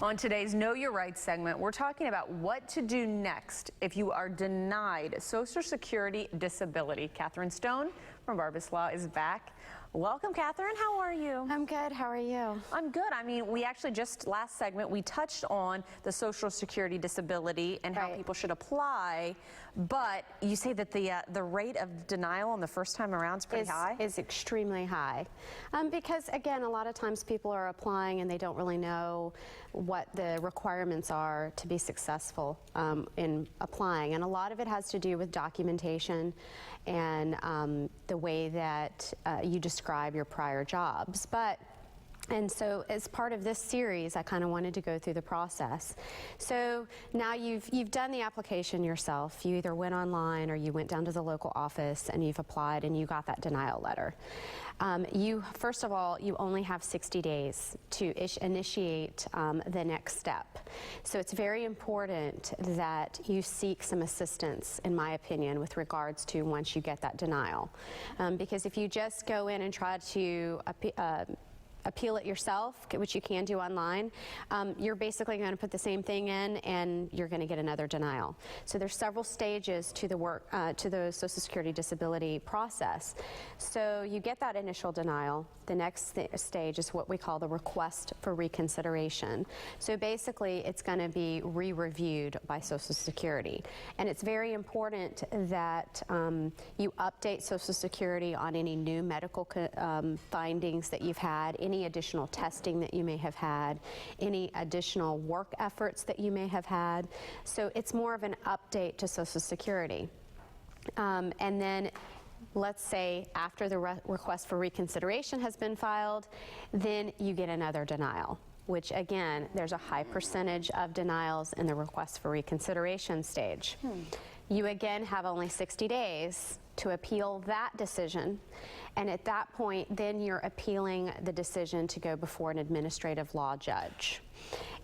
On today's Know Your Rights segment, we're talking about what to do next if you are denied Social Security disability. Catherine Stone from Barbas Law is back. Welcome, Catherine. How are you? I'm good. How are you? I'm good. I mean, we actually just last segment, we touched on the Social Security disability and how people should apply, but you say that the rate of denial on the first time around is pretty high? Is extremely high. Because, again, a lot of times people are applying and they don't really know what the requirements are to be successful in applying. And a lot of it has to do with documentation and the way that you describe your prior jobs. And so as part of this series, I kind of wanted to go through the process. So now you've done the application yourself. You either went online or you went down to the local office and you've applied and you got that denial letter. First of all, you only have 60 days to initiate the next step. So it's very important that you seek some assistance, in my opinion, with regards to once you get that denial. Because if you just go in and try to appeal it yourself, which you can do online, you're basically going to put the same thing in and you're going to get another denial. So there's several stages to the Social Security disability process. So you get that initial denial. The next stage is what we call the request for reconsideration. So basically it's going to be re-reviewed by Social Security. And it's very important that you update Social Security on any new medical findings that you've had, any additional testing that you may have had, any additional work efforts that you may have had. So it's more of an update to Social Security. And then let's say after the request for reconsideration has been filed, then you get another denial, which again, there's a high percentage of denials in the request for reconsideration stage. You again have only 60 days to appeal that decision, and at that point then you're appealing the decision to go before an administrative law judge.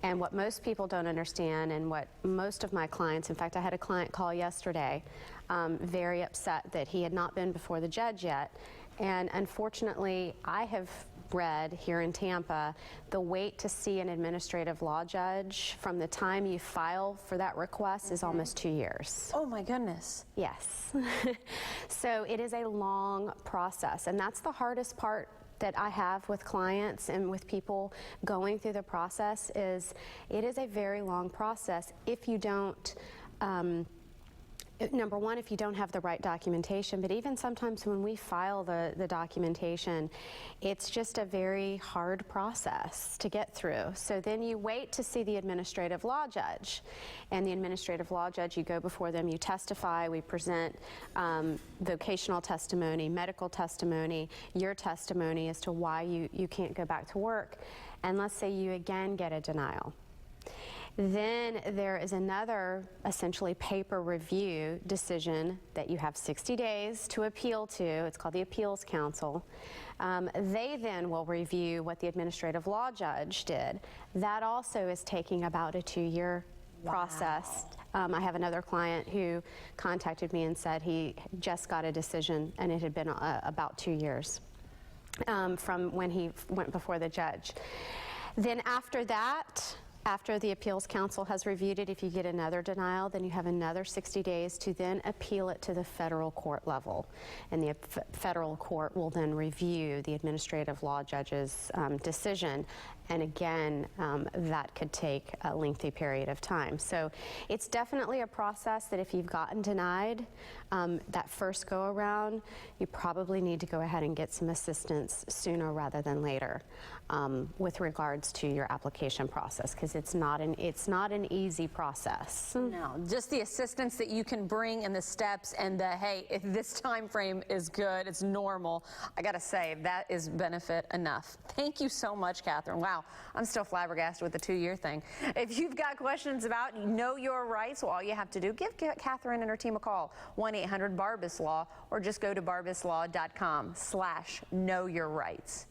And what most people don't understand, and what most of my clients, in fact I had a client call yesterday, very upset that he had not been before the judge yet, and unfortunately I have read here in Tampa, the wait to see an administrative law judge from the time you file for that request is almost 2 years. Oh my goodness. Yes. So it is a long process, and that's the hardest part that I have with clients and with people going through the process. Is it is a very long process if you don't number one, if you don't have the right documentation, but even sometimes when we file the documentation, it's just a very hard process to get through. So then you wait to see the administrative law judge. And the administrative law judge, you go before them, you testify, we present vocational testimony, medical testimony, your testimony as to why you can't go back to work. And let's say you again get a denial. Then there is another essentially paper review decision that you have 60 days to appeal to. It's called the Appeals Council. They then will review what the administrative law judge did. That also is taking about a 2-year process. I have another client who contacted me and said he just got a decision and it had been about 2 years from when he went before the judge. Then after that, after the Appeals Council has reviewed it, if you get another denial, then you have another 60 days to then appeal it to the federal court level. And the federal court will then review the administrative law judge's decision. And again, that could take a lengthy period of time. So it's definitely a process that if you've gotten denied that first go around, you probably need to go ahead and get some assistance sooner rather than later with regards to your application process, because it's not an easy process. No, just the assistance that you can bring and the steps and the, hey, if this time frame is good, it's normal, I gotta say, that is benefit enough. Thank you so much, Catherine. Wow. I'm still flabbergasted with the 2-year thing. If you've got questions about Know Your Rights, well, all you have to do, give Catherine and her team a call, 1-800-BARBAS-LAW, or just go to barbaslaw.com/knowyourrights.